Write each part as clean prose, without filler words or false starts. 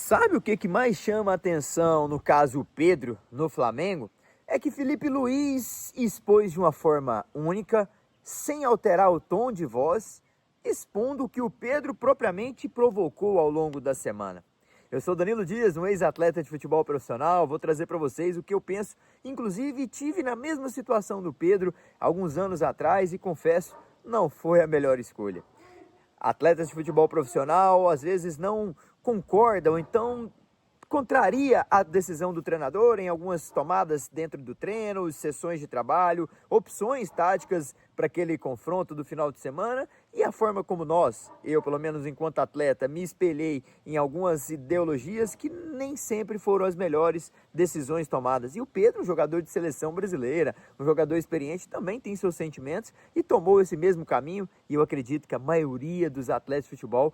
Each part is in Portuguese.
Sabe o que mais chama a atenção no caso Pedro, no Flamengo? É que Felipe Luiz expôs de uma forma única, sem alterar o tom de voz, expondo o que o Pedro propriamente provocou ao longo da semana. Eu sou Danilo Dias, um ex-atleta de futebol profissional, vou trazer para vocês o que eu penso. Inclusive, tive na mesma situação do Pedro alguns anos atrás e confesso, não foi a melhor escolha. Atletas de futebol profissional às vezes não concordam, então contraria a decisão do treinador em algumas tomadas dentro do treino, sessões de trabalho, opções táticas para aquele confronto do final de semana e a forma como eu pelo menos enquanto atleta, me espelhei em algumas ideologias que nem sempre foram as melhores decisões tomadas. E o Pedro, um jogador de seleção brasileira, um jogador experiente, também tem seus sentimentos e tomou esse mesmo caminho e eu acredito que a maioria dos atletas de futebol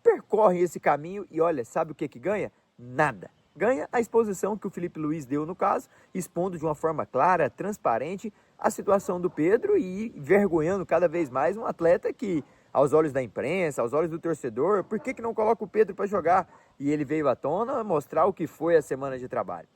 percorrem esse caminho e olha, sabe o que ganha? Nada. Ganha a exposição que o Felipe Luiz deu no caso, expondo de uma forma clara, transparente, a situação do Pedro e vergonhando cada vez mais um atleta que, aos olhos da imprensa, aos olhos do torcedor, por que não coloca o Pedro para jogar? E ele veio à tona mostrar o que foi a semana de trabalho.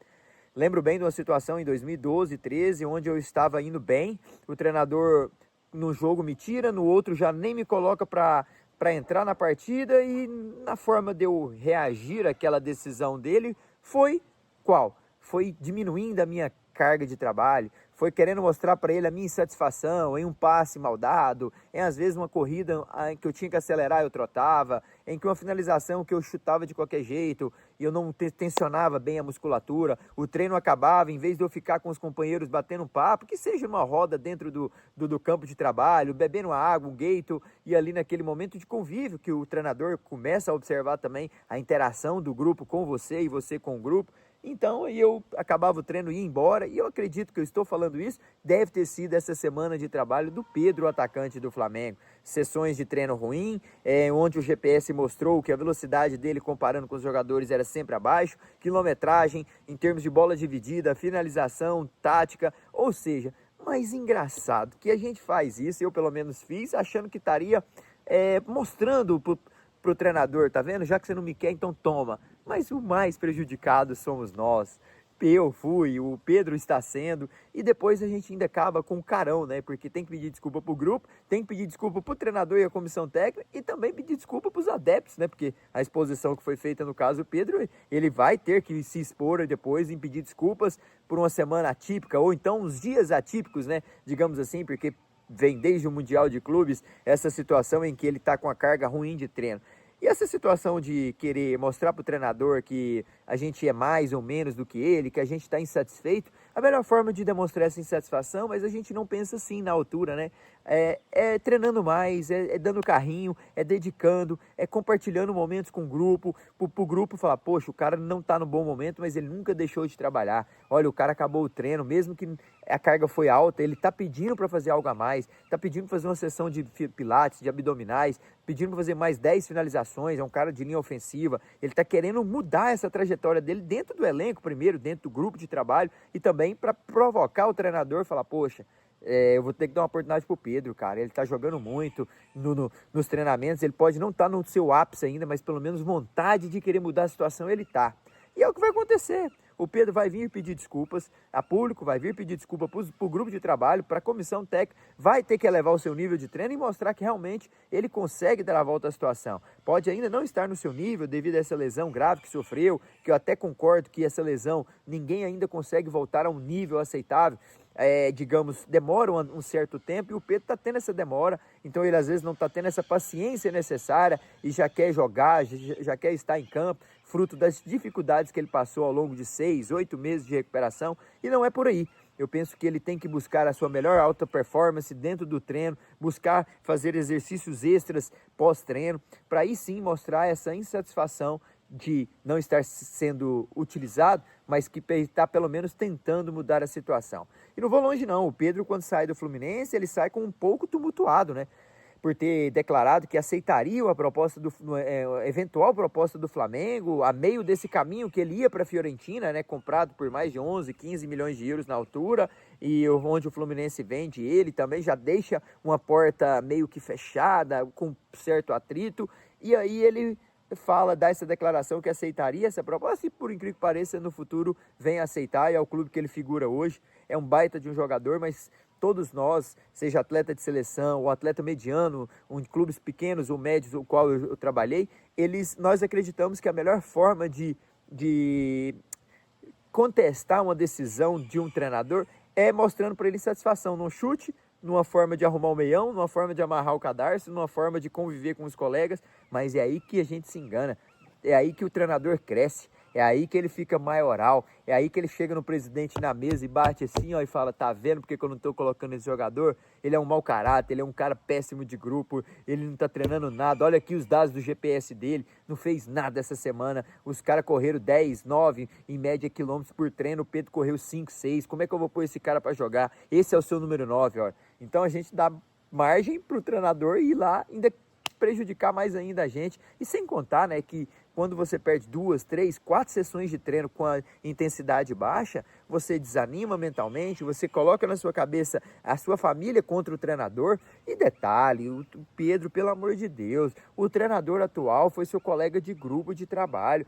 Lembro bem de uma situação em 2012, 13, onde eu estava indo bem, o treinador no jogo me tira, no outro já nem me coloca para entrar na partida e na forma de eu reagir àquela decisão dele foi qual? Foi diminuindo a minha carga de trabalho, foi querendo mostrar para ele a minha insatisfação em um passe mal dado, em às vezes uma corrida em que eu tinha que acelerar eu trotava, em que uma finalização que eu chutava de qualquer jeito e eu não tensionava bem a musculatura, o treino acabava, em vez de eu ficar com os companheiros batendo um papo, que seja uma roda dentro do campo de trabalho, bebendo água, um gaito, e ali naquele momento de convívio que o treinador começa a observar também a interação do grupo com você e você com o grupo. Então eu acabava o treino e ia embora, e eu acredito que eu estou falando isso, deve ter sido essa semana de trabalho do Pedro, o atacante do Flamengo. Sessões de treino ruim, onde o GPS mostrou que a velocidade dele comparando com os jogadores era sempre abaixo, quilometragem, em termos de bola dividida, finalização, tática, ou seja, mas engraçado que a gente faz isso, eu pelo menos fiz, achando que estaria mostrando pro treinador, tá vendo? Já que você não me quer, então toma. Mas o mais prejudicado somos nós. Eu fui, o Pedro está sendo, e depois a gente ainda acaba com o carão, né? Porque tem que pedir desculpa pro grupo, tem que pedir desculpa pro treinador e a comissão técnica, e também pedir desculpa pros adeptos, né? Porque a exposição que foi feita no caso do Pedro, ele vai ter que se expor depois em pedir desculpas por uma semana atípica, ou então uns dias atípicos, né? Digamos assim, porque vem desde o Mundial de Clubes essa situação em que ele está com a carga ruim de treino. E essa situação de querer mostrar para o treinador que a gente é mais ou menos do que ele, que a gente está insatisfeito, a melhor forma de demonstrar essa insatisfação, mas a gente não pensa assim na altura, né? É treinando mais, é dando carrinho, é dedicando, é compartilhando momentos com o grupo, para o grupo falar, poxa, o cara não está no bom momento, mas ele nunca deixou de trabalhar. Olha, o cara acabou o treino, mesmo que a carga foi alta, ele está pedindo para fazer algo a mais, está pedindo para fazer uma sessão de pilates, de abdominais, pedindo para fazer mais 10 finalizações, é um cara de linha ofensiva, ele está querendo mudar essa trajetória dele dentro do elenco primeiro, dentro do grupo de trabalho e também para provocar o treinador, falar, poxa, eu vou ter que dar uma oportunidade pro Pedro, cara, ele tá jogando muito nos treinamentos, ele pode não estar no seu ápice ainda, mas pelo menos vontade de querer mudar a situação ele tá. E é o que vai acontecer. O Pedro vai vir pedir desculpas, a público vai vir pedir desculpa para o grupo de trabalho, para a comissão técnica, vai ter que elevar o seu nível de treino e mostrar que realmente ele consegue dar a volta à situação. Pode ainda não estar no seu nível devido a essa lesão grave que sofreu, que eu até concordo que essa lesão ninguém ainda consegue voltar a um nível aceitável. Digamos, demora um certo tempo e o Pedro está tendo essa demora, então ele às vezes não está tendo essa paciência necessária e já quer jogar, já quer estar em campo, fruto das dificuldades que ele passou ao longo de 6, 8 meses de recuperação, e não é por aí. Eu penso que ele tem que buscar a sua melhor alta performance dentro do treino, buscar fazer exercícios extras pós-treino, para aí sim mostrar essa insatisfação de não estar sendo utilizado, mas que está pelo menos tentando mudar a situação. E não vou longe não, o Pedro quando sai do Fluminense, ele sai com um pouco tumultuado, né? Por ter declarado que aceitaria a proposta eventual proposta do Flamengo, a meio desse caminho que ele ia para a Fiorentina, né, comprado por mais de 11, 15 milhões de euros na altura, e onde o Fluminense vende ele, também já deixa uma porta meio que fechada, com certo atrito, e aí ele dá essa declaração que aceitaria essa proposta e, por incrível que pareça, no futuro vem aceitar, e é o clube que ele figura hoje. É um baita de um jogador, mas todos nós, seja atleta de seleção ou atleta mediano, em clubes pequenos ou médios, o qual eu trabalhei, nós acreditamos que a melhor forma de contestar uma decisão de um treinador é mostrando para ele satisfação no chute, numa forma de arrumar o meião, numa forma de amarrar o cadarço, numa forma de conviver com os colegas, mas é aí que a gente se engana, é aí que o treinador cresce, é aí que ele fica maioral, é aí que ele chega no presidente na mesa e bate assim, ó, e fala, tá vendo porque que eu não tô colocando esse jogador? Ele é um mau caráter, ele é um cara péssimo de grupo, ele não tá treinando nada, olha aqui os dados do GPS dele, não fez nada essa semana, os caras correram 10, 9, em média quilômetros por treino, o Pedro correu 5, 6, como é que eu vou pôr esse cara para jogar? Esse é o seu número 9, ó. Então a gente dá margem pro treinador ir lá, ainda prejudicar mais ainda a gente, e sem contar, né, que quando você perde 2, 3, 4 sessões de treino com a intensidade baixa, você desanima mentalmente, você coloca na sua cabeça a sua família contra o treinador. E detalhe, o Pedro, pelo amor de Deus, o treinador atual foi seu colega de grupo de trabalho.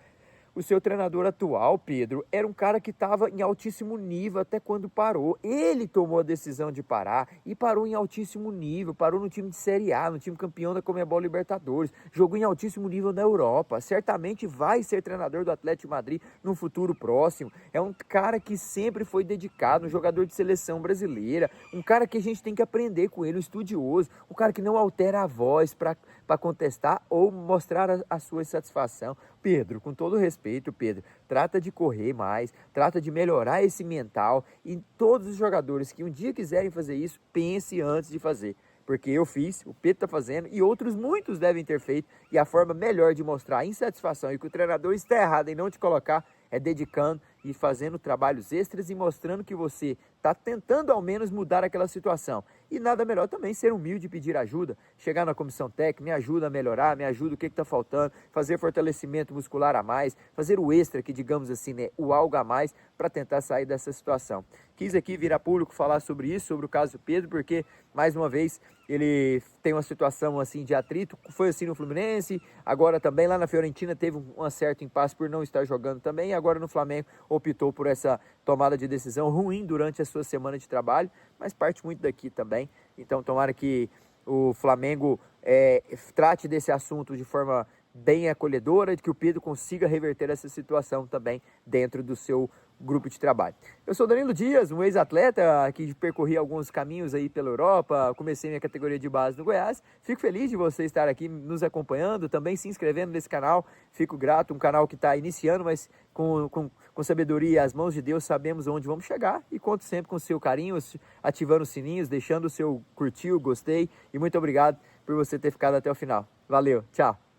O seu treinador atual, Pedro, era um cara que estava em altíssimo nível até quando parou. Ele tomou a decisão de parar e parou em altíssimo nível. Parou no time de Série A, no time campeão da Conmebol Libertadores. Jogou em altíssimo nível na Europa. Certamente vai ser treinador do Atlético de Madrid no futuro próximo. É um cara que sempre foi dedicado, um jogador de seleção brasileira. Um cara que a gente tem que aprender com ele, um estudioso. Um cara que não altera a voz para contestar ou mostrar a sua insatisfação. Pedro, com todo respeito, Pedro, trata de correr mais, trata de melhorar esse mental, e todos os jogadores que um dia quiserem fazer isso, pense antes de fazer. Porque eu fiz, o Pedro está fazendo e outros muitos devem ter feito, e a forma melhor de mostrar a insatisfação e que o treinador está errado em não te colocar é dedicando e fazendo trabalhos extras e mostrando que você está tentando ao menos mudar aquela situação. E nada melhor também ser humilde e pedir ajuda, chegar na comissão técnica, me ajuda a melhorar, me ajuda o que está faltando, fazer fortalecimento muscular a mais, fazer o extra, que digamos assim, né, o algo a mais para tentar sair dessa situação. Quis aqui vir a público falar sobre isso, sobre o caso do Pedro, porque mais uma vez ele tem uma situação assim de atrito, foi assim no Fluminense, agora também lá na Fiorentina teve um certo impasse por não estar jogando também, e agora no Flamengo optou por essa tomada de decisão ruim durante a sua semana de trabalho, mas parte muito daqui também. Então tomara que o Flamengo trate desse assunto de forma bem acolhedora, de que o Pedro consiga reverter essa situação também dentro do seu grupo de trabalho. Eu sou Danilo Dias, um ex-atleta que percorri alguns caminhos aí pela Europa, comecei minha categoria de base no Goiás. Fico feliz de você estar aqui nos acompanhando, também se inscrevendo nesse canal. Fico grato, um canal que está iniciando, mas com sabedoria e as mãos de Deus sabemos onde vamos chegar, e conto sempre com o seu carinho, ativando os sininhos, deixando o seu curtir, gostei, e muito obrigado por você ter ficado até o final. Valeu, tchau!